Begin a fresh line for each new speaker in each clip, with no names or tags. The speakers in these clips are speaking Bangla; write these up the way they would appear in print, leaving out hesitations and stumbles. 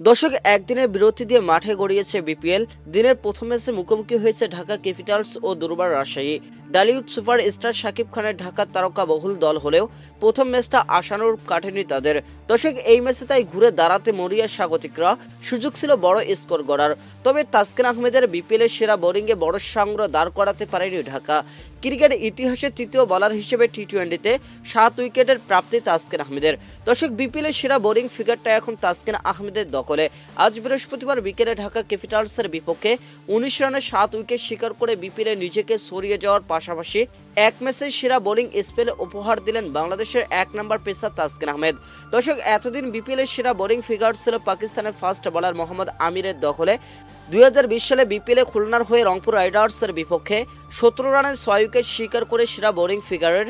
দর্শক, একদিনের বিরতি দিয়ে মাঠে গড়িয়েছে বিপিএল। দিনের প্রথম ম্যাচে মুখোমুখি হয়েছে ঢাকা ক্যাপিটালস ও দুর্বার রাজশাহী। ডালিউড সুপার স্টার শাকিব খানের ঢাকার তারকা বহুল দল হলেও প্রথম ম্যাচটা আশানুরূপ কাটেনি তাদের। দর্শক, এই ম্যাচে তাই ঘুরে দাঁড়াতে মরিয়া স্বাগতিকরা। সুযোগ ছিল বড় স্কোর গড়ার, তবে তাসকিন আহমেদের বিপিএলের সেরা বোলিংয়ে বড় সংগ্রহ দাঁড় করাতে পারেনি ঢাকা। ক্রিকেট ইতিহাসে তৃতীয় বোলার হিসেবে টি-20-তে 7 উইকেটের প্রাপ্তি তাসকিন আহমেদের। দর্শক, বিপিএলের সেরা বোলিং ফিগারটা এখন তাসকিন আহমেদের দখলে। আজ বৃহস্পতিবার বিকেলে ঢাকা ক্যাপিটালসের বিপক্ষে 19 রানে 7 উইকেট শিকার করে বিপিএলে নিজেকে সরিয়ে যাওয়ার পাশাপাশি এক ম্যাচের সেরা বোলিং স্পেল উপহার দিলেন বাংলাদেশের 1 নম্বর পেসার তাসকিন আহমেদ। দর্শক, এতদিন বিপিএলের সেরা বোলিং ফিগার ছিল পাকিস্তানের ফাস্ট বোলার মোহাম্মদ আমিরের দখলে। 2020 সালে বিপিএলে খুলনার হয়ে রংপুর রাইডার্সের বিপক্ষে 17 রানে 6 উইকেট শিকার করে সেরা বোলিং ফিগারের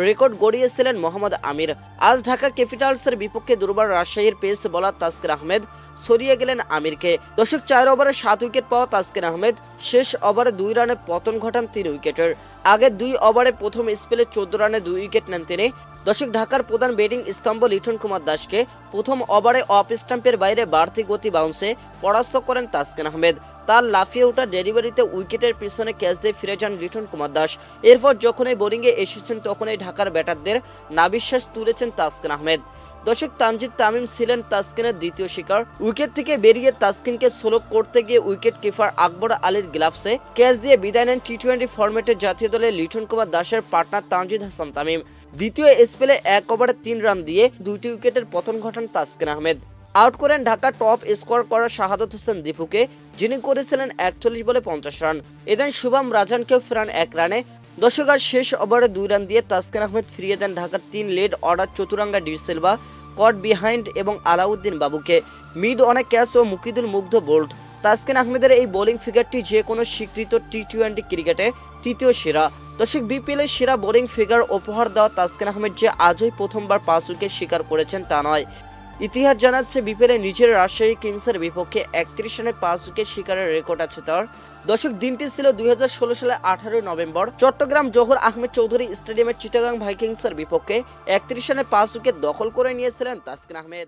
রেকর্ড গড়িয়েছিলেন মোহাম্মদ আমির। আজ ঢাকা ক্যাপিটালসের বিপক্ষে দুর্বার রাজশাহীর পেস বোলার তাসকিন আহমেদ সরিয়ে গেলেন আমিরকে। দর্শক, 4 ওভারে 7 উইকেট পাওয়া তাসকিন আহমেদ শেষ ওভারে 2 রানে পতন ঘটান 3 উইকেটের। আগে 2 ওভারে প্রথম স্পেলে 14 রানে 2 উইকেট নেন তিনি। দর্শক, ঢাকার প্রধান ব্যাটিং স্তম্ভ লিটন কুমার দাসকে প্রথম ওভারে অফ স্টাম্পের বাইরে বাড়তি গতি বাউন্সে পরাস্ত করেন তাসকিন আহমেদ। তার লাফিয়ে ওঠা ডেলিভারিতে উইকেটের পিছনে ক্যাচ দিয়ে ফিরে যান লিটন কুমার দাস। এরপর যখনই বোলিংয়ে এসেছেন তখনই ঢাকার ব্যাটারদের নাভিশ্বাস তুলেছেন তাসকিন আহমেদ। দর্শক, তানজিদ তামিম ছিলেন তাসকিনের দ্বিতীয় শিকার। উইকেট থেকে বেরিয়ে তাসকিনকে সোলো করতে গিয়ে উইকেট কিপার আকবর আলীর গ্লাভসে ক্যাচ দিয়ে বিদায় নেন টি-20 ফরম্যাটের জাতীয় দলের লিটন কুমার দাসের পার্টনার তানজিদ হাসান তামিম। দ্বিতীয় স্পেলে 1 ওভারে 3 রান দিয়ে 2টি উইকেটের পতন ঘটান তাসকিন আহমেদ। আউট করেন ঢাকা টপ স্কোর করা শাহাদাত হোসেন দীপুকে, যিনি করেছিলেন 41 বলে 50 রান। এদিন শুভম রাজানকেও ফেরান 1 রানে। দর্শক, আর শেষ ওভারে 2 রান দিয়ে তাসকিন আহমেদ ফিরিয়ে দেন ঢাকার 3 লেড order Chaturanga de Silva, caught behind এবং আলাউদ্দিন বাবুকে। মিড অনেক ক্যাচ ও মুকিদুল মুগ্ধ বোল্ড। তাসকিন আহমেদের এই বোলিং ফিগারটি যে কোনো স্বীকৃত টি-20 ক্রিকেটে তৃতীয় সেরা। দর্শক, বিপিএলের সেরা বোলিং ফিগার উপহার দেওয়া তাসকিন আহমেদ যে আজই প্রথমবার 5 উইকেট শিকার করেছেন তা নয়। ইতিহাস জানাচ্ছে বিপিএলে নিজের রাজশাহী কিংসের বিপক্ষে 31 রানে 5 উইকেট শিকারের রেকর্ড আছে তার। দর্শক, দিনটি ছিল 2016 সালে 18 নভেম্বর চট্টগ্রাম জহুর আহমেদ চৌধুরী স্টেডিয়ামের চিটাগাং ভাইকিংসের বিপক্ষে 31 রানে 5 উইকেট দখল করে নিয়েছিলেন তাসকিন আহমেদ।